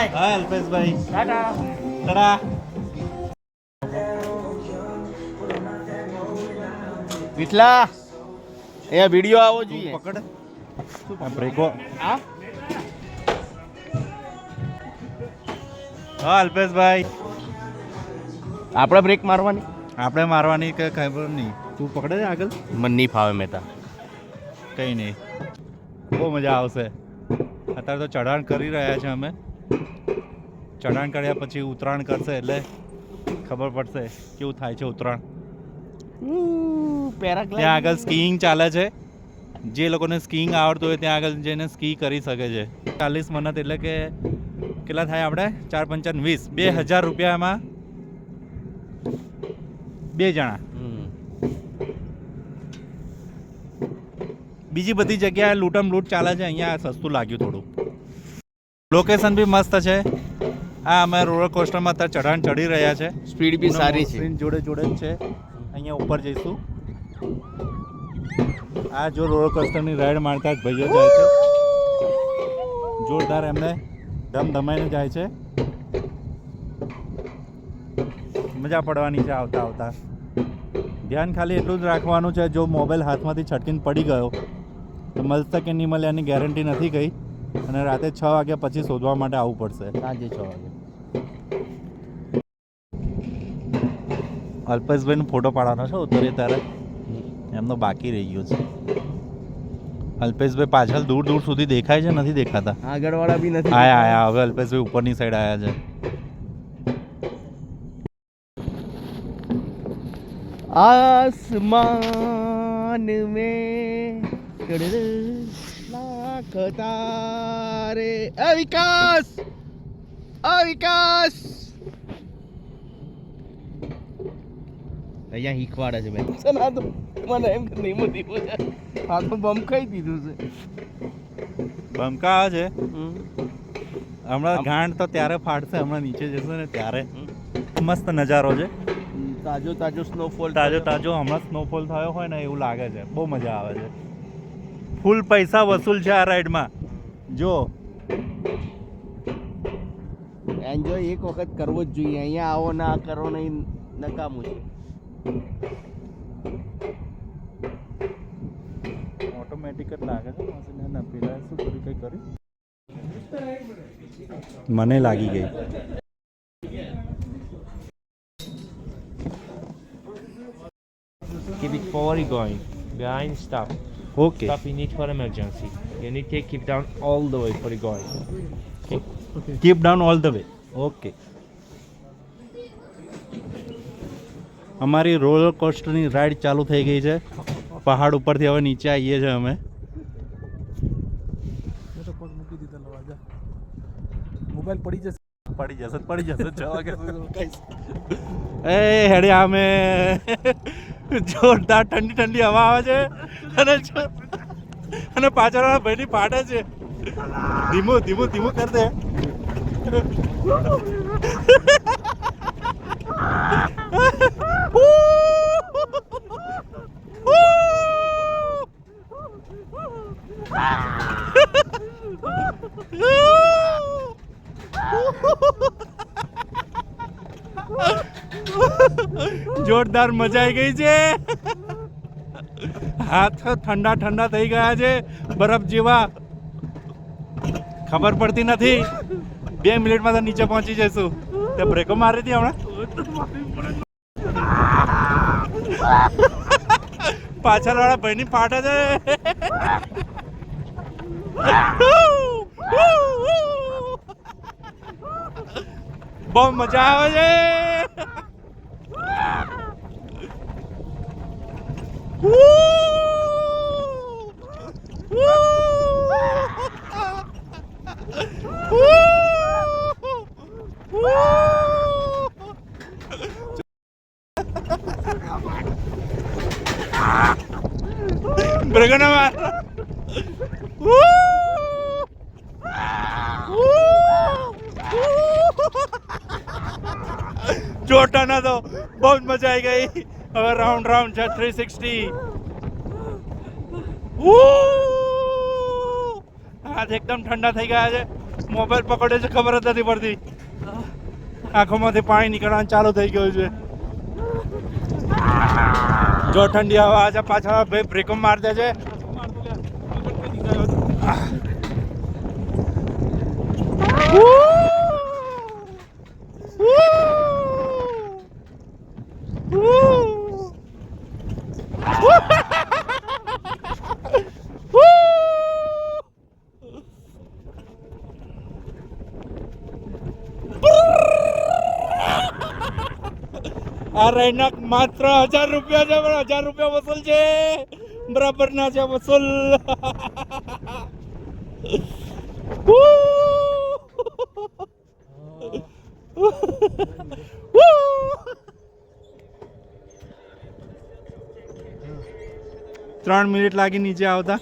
By. હા અલ્પેશભાઈ, ટાટા. ટાટા. વિઠલા એ video આવો જોઈએ. પકડ આ બ્રેકો. હા હા અલ્પેશભાઈ, આપણે બ્રેક મારવાની. આપણે મારવાની કે ખબર નહીં. તું પકડે છે આગળ. મને નહીં ફાવે મેતા. કંઈ નહીં, બહુ મજા આવશે. અત્યારે તો ચઢાણ કરી રહ્યા છે અમે. ચઢાણ કર્યા પછી ઉતરાણ કરશે એટલે ખબર પડશે કેવું થાય છે ઉતરાણ. ત્યાં આગળ સ્કીઈંગ ચાલે છે. જે લોકોને સ્કીઈંગ આવડતું હોય ત્યાં આગળ જઈને સ્કી કરી શકે છે. 40 મનત એટલે કે કેટલા થાય આપણે 4 5 20 2000 રૂપિયામાં 2 જણા. બીજી બધી જગ્યાએ લૂંટમ લૂંટ ચાલે છે. અહીંયા સસ્તું લાગ્યું થોડું. લોકેશન બી મસ્ત છે. આ અમે રોલર કોસ્ટરમાં અત્યારે ચઢાણ ચડી રહ્યા છે. સ્પીડ બી સારી છે. જોડે જોડે જ છે. અહીંયા ઉપર જઈશું. આ જો રોલર કોસ્ટરની રાઈડ મારતા જ ભાઈઓ જાય છે. જોરદાર એમને ધમધમાઈને જાય છે. મજા પડવાની છે આવતા આવતા. ધ્યાન ખાલી એટલું જ રાખવાનું છે, જો મોબાઈલ હાથમાંથી છટકીને પડી ગયો તો મળશે કે નહીં મળે એની ગેરંટી નથી ગઈ. અને રાતે 6 વાગ્યા પછી શોધવા માટે આવવું પડશે. સાંજે 6 વાગે. અલ્પેશભાઈનો ફોટો પાડવાનો છે ઉતરે ત્યારે. એમનો બાકી રહી ગયો છે. અલ્પેશભાઈ પાછળ દૂર દૂર સુધી દેખાય છે, નથી દેખાતા. આગળવાળા બી નથી. આયા હવે અલ્પેશભાઈ ઉપરની સાઈડ આવ્યા છે. आसमान में लाख तारे. अविकास अविकास અહીંયા શીખવાડે છે બેન. સના તો મને એમ કે નહીં મોટી બોલે. આ તો બમ ખાઈ દીધું છે. બમકા આવે છે. હમણાં ગાંઠ તો ત્યારે ફાટશે, હમણાં નીચે જશે ને ત્યારે. મસ્ત નજારો છે. તાજો તાજો સ્નોફોલ. તાજો તાજો હમણાં સ્નોફોલ થયો હોય ને એવું લાગે છે. બહુ મજા આવે છે. ફૂલ પૈસા વસૂલ છે આ રાઈડમાં. જો એન્જોય એક વખત કરવો જ જોઈએ. અહીંયા આવો ના કરો નહીં નકામું છે. ઓટોમેટિક જ લાગે છે. પેલા શું કર્યું, કંઈ કર્યું મને લાગી ગઈ. Keep it forward going. Behind, stop. Okay Stop in it for emergency. You need to keep down all the way for the going. Okay. Keep down all the way. Okay. અમારી રોલર કોસ્ટરની રાઈડ ચાલુ થઈ ગઈ છે. પહાડ ઉપરથી હવે નીચે આવીએ છીએ અમે. મોબાઈલ પડી જશે. પડી જશે 6 વાગ્યા સુધી રોકાઈશ. એ હેડે આમે જોરદાર ઠંડી ઠંડી હવા આવે છે અને પાછળવાળા ભાઈની ફાટે છે. ધીમું ધીમું ધીમું કર દે. જોરદાર મજા આવી ગઈ છે. હાથ ઠંડા ઠંડા થઈ ગયા છે બરફ જેવા. ખબર પડતી નથી. 2 મિનિટમાં તો નીચે પહોંચી જઈશું. તે બ્રેકો મારી હતી હમણાં. પાછળવાળા ભાઈની ફાટે છે. બહુ મજા આવે છે. બ્રેકો ના માર. ચોટા ના તો બહુ જ મજા આવી ગઈ. હવે રાઉન્ડ રાઉન્ડ છે 360. હાથ એકદમ ઠંડા થઈ ગયા છે. મોબાઈલ પકડ્યો છે ખબર જ નથી પડતી. આંખોમાંથી પાણી નીકળવાનું ચાલુ થઈ ગયું છે. જો ઠંડી હવા આજે પાછળ ભાઈ બ્રેકો માર દે છે. આ રહેણાંક માત્ર 1000 રૂપિયા છે, પણ 1000 રૂપિયા વસૂલ છે, બરાબર ના છે વસૂલ. ત્રણ મિનિટ લાગી નીચે આવતા.